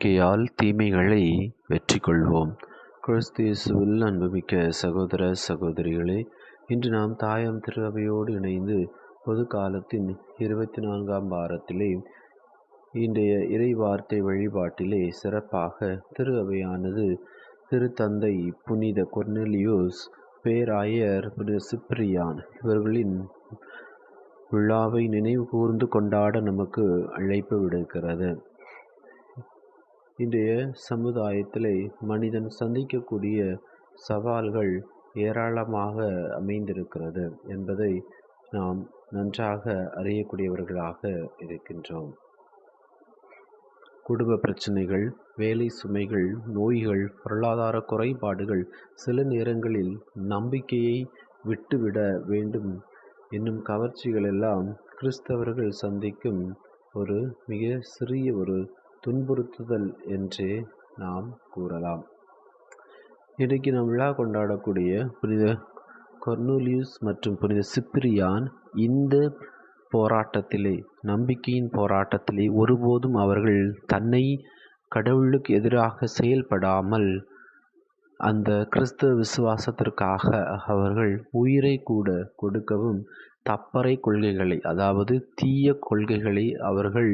நம்பிக்கையால் தீமைகளை வெற்றி கொள்வோம். கிறிஸ்து இயேசுவில் அன்புமிக்க சகோதர சகோதரிகளே, இன்று நாம் தாயாம் திரு அவையோடு இணைந்து பொது காலத்தின் 24ஆம் வாரத்திலே இன்றைய இறை வார்த்தை வழிபாட்டிலே சிறப்பாக திரு அவையானது திருத்தந்தை புனித கொர்னேலியுஸ், பேராயர் புனித சிப்ரியான் இவர்களின் விழாவை நினைவு கூர்ந்து கொண்டாட நமக்கு அழைப்பு விடுக்கிறது. இன்றைய சமுதாயத்திலே மனிதன் சந்திக்கக்கூடிய சவால்கள் ஏராளமாக அமைந்திருக்கிறது என்பதை நாம் நன்றாக அறியக்கூடியவர்களாக இருக்கின்றோம். குடும்ப பிரச்சனைகள், வேலை சுமைகள், நோய்கள், பொருளாதார குறைபாடுகள், சில நேரங்களில் நம்பிக்கையை விட்டுவிட வேண்டும் என்னும் கவர்ச்சிகள் எல்லாம் கிறிஸ்தவர்கள் சந்திக்கும் ஒரு மிக சிறிய ஒரு துன்புறுத்துதல் என்றே நாம் கூறலாம். இன்றைக்கு நாம் விழா கொண்டாடக்கூடிய புனித கொர்னேலியுஸ் மற்றும் புனித சிப்ரியான் இந்த போராட்டத்திலே, நம்பிக்கையின் போராட்டத்திலே ஒருபோதும் அவர்கள் தன்னை கடவுளுக்கு எதிராக செயல்படாமல் அந்த கிறிஸ்தவ விசுவாசத்திற்காக அவர்கள் உயிரை கூட கொடுக்கவும் தப்பறை கொள்கைகளை, அதாவது தீய கொள்கைகளை அவர்கள்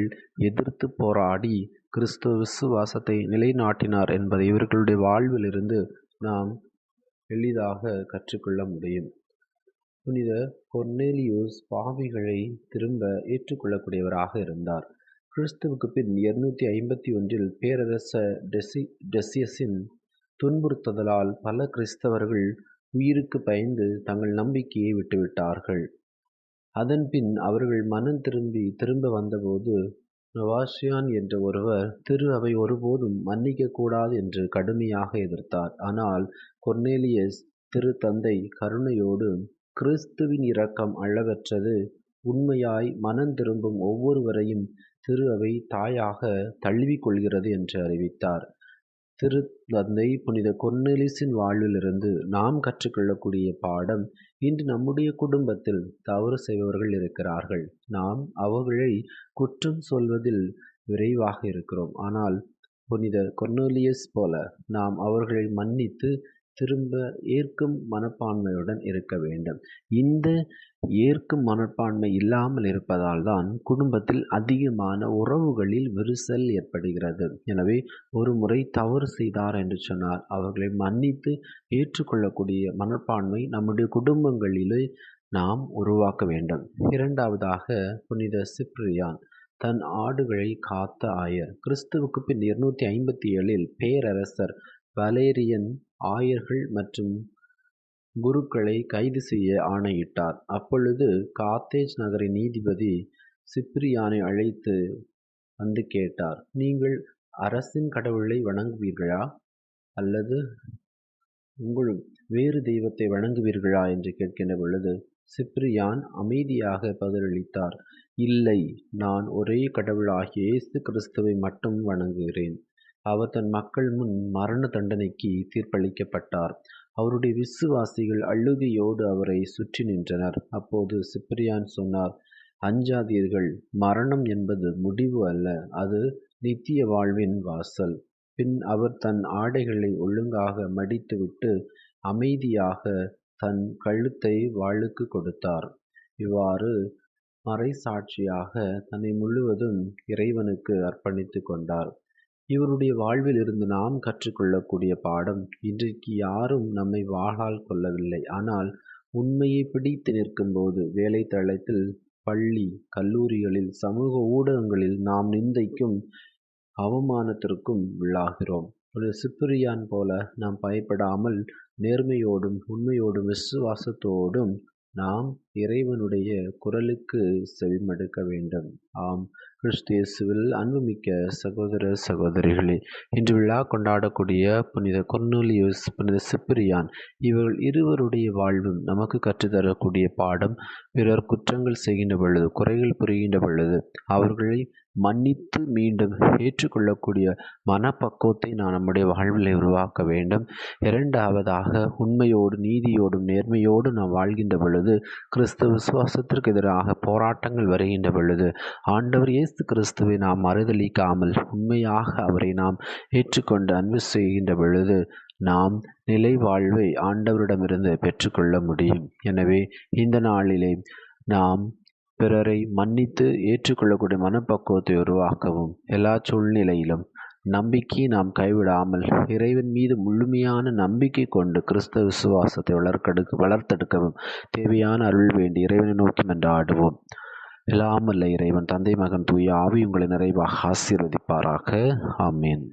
எதிர்த்து போராடி கிறிஸ்தவ விசுவாசத்தை நிலைநாட்டினார் என்பதை இவர்களுடைய வாழ்விலிருந்து நாம் எளிதாக கற்றுக்கொள்ள முடியும். புனித கொர்னேலியுஸ் பாவிகளை திரும்ப ஏற்றுக்கொள்ளக்கூடியவராக இருந்தார். கிறிஸ்துவுக்கு பின் 251 பேரரசர் டெசியஸின் துன்புறுத்துதலால் பல கிறிஸ்தவர்கள் உயிருக்கு பயந்து தங்கள் நம்பிக்கையை விட்டுவிட்டார்கள். அதன் பின் அவர்கள் மனம் திரும்ப வந்தபோது நவாசியான் என்ற ஒருவர் திரு அவை ஒருபோதும் மன்னிக்கக்கூடாது என்று கடுமையாக எதிர்த்தார். ஆனால் கொர்னேலியஸ் திருத்தந்தை கருணையோடு, கிறிஸ்துவின் இரக்கம் அளவற்றது, உண்மையாய் மனம் திரும்பும் ஒவ்வொருவரையும் திரு அவை தாயாக தழுவிக்கொள்கிறது என்று அறிவித்தார். திருத்தந்தை புனித கொர்னேலியஸின் வாழ்விலிருந்து நாம் கற்றுக்கொள்ளக்கூடிய பாடம்: இன்று நம்முடைய குடும்பத்தில் தவறு செய்பவர்கள் இருக்கிறார்கள். நாம் அவர்களை குற்றம் சொல்வதில் விரைவாக இருக்கிறோம். ஆனால் புனித கொர்னேலியஸ் போல நாம் அவர்களை மன்னித்து திரும்ப ஏற்கும் மனப்பான்மையுடன் இருக்க வேண்டும். இந்த ஏற்கும் மனப்பான்மை இல்லாமல் இருப்பதால் தான் குடும்பத்தில் அதிகமான உறவுகளில் விரிசல் ஏற்படுகிறது. எனவே ஒரு முறை தவறு செய்தார் என்று சொன்னால் அவர்களை மன்னித்து ஏற்றுக்கொள்ளக்கூடிய மனப்பான்மை நம்முடைய குடும்பங்களிலே நாம் உருவாக்க வேண்டும். இரண்டாவதாக புனித சிப்ரியான், தன் ஆடுகளை காத்த ஆயர். கிறிஸ்துவுக்கு பின் 257 பேரரசர் வலேரியன் ஆயர்கள் மற்றும் குருக்களை கைது செய்ய ஆணையிட்டார். அப்பொழுது கார்த்தேஜ் நகரின் நீதிபதி சிப்ரியானை அழைத்து வந்து கேட்டார், நீங்கள் அரசின் கடவுளை வணங்குவீர்களா அல்லது உங்கள் வேறு தெய்வத்தை வணங்குவீர்களா என்று கேட்கின்ற பொழுது சிப்ரியான் அமைதியாக பதிலளித்தார், இல்லை, நான் ஒரே கடவுளாகிய இயேசு கிறிஸ்துவை மட்டும் வணங்குகிறேன். அவர் தன் மக்கள் முன் மரண தண்டனைக்கு தீர்ப்பளிக்கப்பட்டார். அவருடைய விசுவாசிகள் அழுகையோடு அவரை சுற்றி நின்றனர். அப்போது சிப்ரியான் சொன்னார், அஞ்சாதீர்கள், மரணம் என்பது முடிவு அல்ல, அது நித்திய வாழ்வின் வாசல். பின் அவர் தன் ஆடைகளை ஒழுங்காக மடித்துவிட்டு அமைதியாக தன் கழுத்தை வாளுக்கு கொடுத்தார். இவ்வாறு மறைசாட்சியாக தன்னை முழுவதும் இறைவனுக்கு அர்ப்பணித்து கொண்டார். இவருடைய வாழ்வில் இருந்து நாம் கற்றுக்கொள்ளக்கூடிய பாடம்: இன்றைக்கு யாரும் நம்மை வாளால் கொல்லவில்லை. ஆனால் உண்மையை பிடித்து நிற்கும்போது வேலை தளத்தில், பள்ளி கல்லூரிகளில், சமூக ஊடகங்களில் நாம் நிந்தைக்கும் அவமானத்திற்கும் உள்ளாகிறோம். ஒரு சிப்ரியான் போல நாம் பயப்படாமல் நேர்மையோடும் உண்மையோடும் விசுவாசத்தோடும் நாம் இறைவனுடைய குரலுக்கு செவிமடுக்க வேண்டும். ஆம், கிறிஸ்து இயேசுவில் அன்புமிக்க சகோதர சகோதரிகளே, இன்று விழா கொண்டாடக்கூடிய புனித கொர்னேலியுஸ், புனித சிப்ரியான் இவர்கள் இருவருடைய வாழ்வும் நமக்கு கற்றுத்தரக்கூடிய பாடம்: பிறர் குற்றங்கள் செய்கின்ற பொழுது, குறைகள் புரிகின்ற பொழுது அவர்களை மன்னித்து மீண்டும் ஏற்றுக்கொள்ளக்கூடிய மனப்பக்குவத்தை நாம் நம்முடைய வாழ்வில் உருவாக்க வேண்டும். இரண்டாவதாக, உண்மையோடு நீதியோடும் நேர்மையோடு நாம் வாழ்கின்ற பொழுது, கிறிஸ்தவ விசுவாசத்திற்கு எதிராக போராட்டங்கள் வருகின்ற பொழுது, ஆண்டவர் இயேசு கிறிஸ்துவை நாம் மறுதலிக்காமல் உண்மையாக அவரை நாம் ஏற்றுக்கொண்டு அன்பு செய்கின்ற பொழுது நாம் நிலை வாழ்வை ஆண்டவரிடமிருந்து பெற்றுக்கொள்ள முடியும். எனவே இந்த நாளிலே நாம் பிறரை மன்னித்து ஏற்றுக்கொள்ளக்கூடிய மனப்பக்குவத்தை உருவாக்கவும், எல்லா சூழ்நிலையிலும் நம்பிக்கையை நாம் கைவிடாமல் இறைவன் மீது முழுமையான நம்பிக்கை கொண்டு கிறிஸ்தவ விசுவாசத்தை வளர்த்தெடுக்கவும் தேவையான அருள் வேண்டி இறைவனை நோக்கி மன்றாடுவோம். எல்லாம் வல்ல இறைவன், தந்தை, மகன், தூய ஆவி உங்களை நிறைவாக ஆசீர்வதிப்பாராக. ஆமேன்.